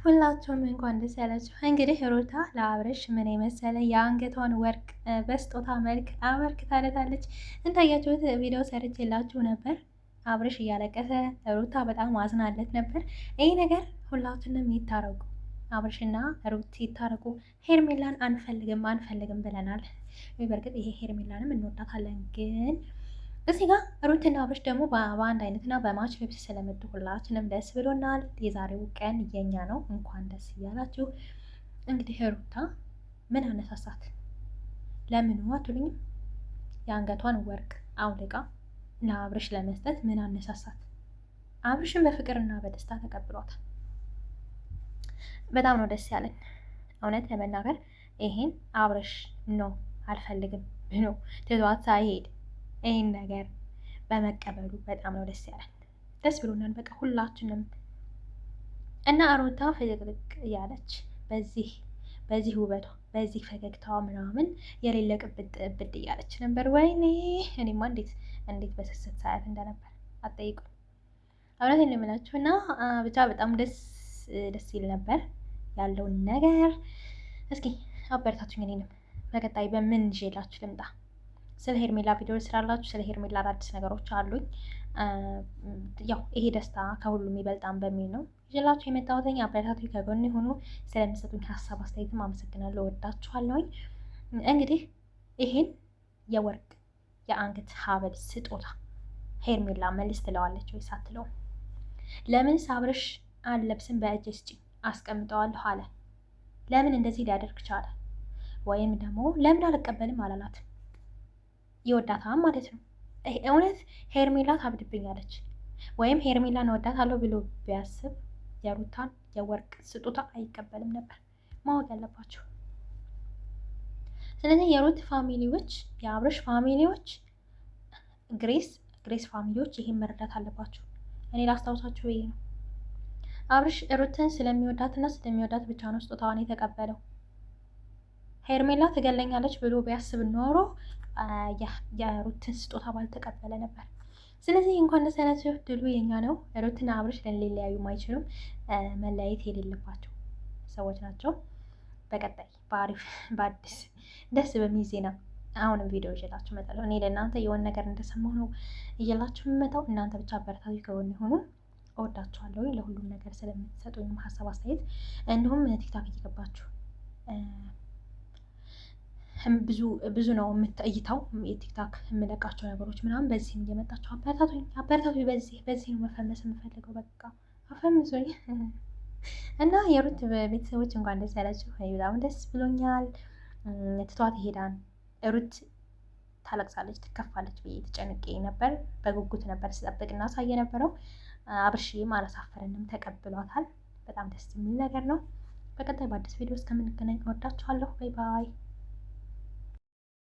ሁላችሁም እንኳን ደስ ያላችሁ። እንግዲህ ሩታ ለአብርሽ ምን የመሰለ የአንገቷን ወርቅ በስጦታ መልክ አበርክታለታለች። እንዳያችሁት ቪዲዮ ሰርቼላችሁ ነበር። አብርሽ እያለቀሰ ሩታ በጣም አዝናለት ነበር። ይህ ነገር ሁላችንም ይታረቁ፣ አብርሽና ሩት ይታረቁ። ሄርሜላን አንፈልግም ብለናል። በእርግጥ ይሄ ሄርሜላንም እንወዳታለን ግን እዚህ ጋር ሩትና አብርሽ ደግሞ በአንድ አይነትና በማች ልብስ ስለመጡ ሁላችንም ደስ ብሎናል። የዛሬው ቀን የኛ ነው። እንኳን ደስ እያላችሁ። እንግዲህ ሩታ ምን አነሳሳት? ለምን አትሉኝም? የአንገቷን ወርቅ አውልቃ ለአብርሽ ለመስጠት ምን አነሳሳት? አብርሽን በፍቅርና በደስታ ተቀብሏታል። በጣም ነው ደስ ያለን እውነት ለመናገር ይሄን አብርሽ ነው አልፈልግም ብሎ ትቷት ሳይሄድ ይህን ነገር በመቀበሉ በጣም ነው ደስ ያለን። ደስ ብሎናል በቃ ሁላችንም። እና ሩታ ፍልቅልቅ እያለች በዚህ ውበቷ በዚህ ፈገግታዋ ምናምን የሌለ ቅብጥ እያለች ነበር። ወይኔ እኔማ እንዴት በስስት ሰዓት እንደነበር አትጠይቁኝ። እውነቴን ነው የምላችሁ። እና ብቻ በጣም ደስ ይል ነበር ያለውን ነገር። እስኪ አበረታቱኝ። እኔንም በቀጣይ በምን ይዤላችሁ ልምጣ? ስለ ሄርሜላ ቪዲዮ ስላላችሁ ስለ ሄርሜላ አዳዲስ ነገሮች አሉኝ። ያው ይሄ ደስታ ከሁሉም ይበልጣን በሚል ነው ይዤላችሁ የመጣሁትኝ። አበረታቱኝ፣ ከጎን የሆኑ ስለሚሰጡኝ ሀሳብ አስተያየትም አመሰግናለሁ። ወዳችኋለሁኝ። እንግዲህ ይሄን የወርቅ የአንገት ሀብል ስጦታ ሄርሜላ መልስ ትለዋለች ወይ ሳትለው? ለምን አብርሽ አልለብስም በእጅ ስጪኝ አስቀምጠዋለሁ አለ? ለምን እንደዚህ ሊያደርግ ቻለ? ወይም ደግሞ ለምን አልቀበልም አላላት? ይወዳታል ማለት ነው። እውነት ሄርሜላ ታብድብኛለች። ወይም ሄርሜላን እወዳታለሁ ብሎ ቢያስብ የሩታን የወርቅ ስጦታ አይቀበልም ነበር፣ ማወቅ ያለባቸው። ስለዚህ የሩት ፋሚሊዎች፣ የአብርሽ ፋሚሊዎች፣ ግሬስ ፋሚሊዎች ይሄን መረዳት አለባቸው። እኔ ላስታውሳችሁ ይሄ ነው። አብርሽ ሩትን ስለሚወዳትና ስለሚወዳት ብቻ ነው ስጦታዋን የተቀበለው። ሄርሜላ ትገለኛለች ብሎ ቢያስብ ኖሮ የሩትን ስጦታ ባልተቀበለ ነበር። ስለዚህ እንኳን ደስ ያላችሁ፣ ድሉ የኛ ነው። ሩትና አብርሽ ሊለያዩ አይችሉም። መለያየት የሌለባቸው ሰዎች ናቸው። በቀጣይ በአሪፍ በአዲስ ደስ በሚል ዜና አሁንም ቪዲዮ ይዤላችሁ እመጣለሁ። እኔ ለእናንተ የሆነ ነገር እንደሰማሁ ነው እየላችሁ የምመጣው። እናንተ ብቻ አበረታቱ፣ ከጎን የሆኑ እወዳችኋለሁ። ለሁሉም ነገር ስለምትሰጡኝም ሀሳብ አስተያየት፣ እንዲሁም ቲክታክ እየገባችሁ ብዙ ነው እይታው የቲክታክ የምለቃቸው ነገሮች ምናምን። በዚህም እየመጣቸው አበረታቱኝ። በዚህ ነው መፈመስ የምፈልገው። በቃ አፈምሱኝ። እና የሩት ቤተሰቦች እንኳን ደስ ያላችሁ። በጣም ደስ ብሎኛል። ትቷት ይሄዳል። ሩት ታለቅሳለች፣ ትከፋለች ብዬ ተጨንቄ ነበር። በጉጉት ነበር ስጠብቅና ሳየ ነበረው። አብርሽም አላሳፈረንም፣ ተቀብሏታል። በጣም ደስ የሚል ነገር ነው። በቀጣይ በአዲስ ቪዲዮ እስከምንገናኝ እወዳችኋለሁ። ባይ ባይ።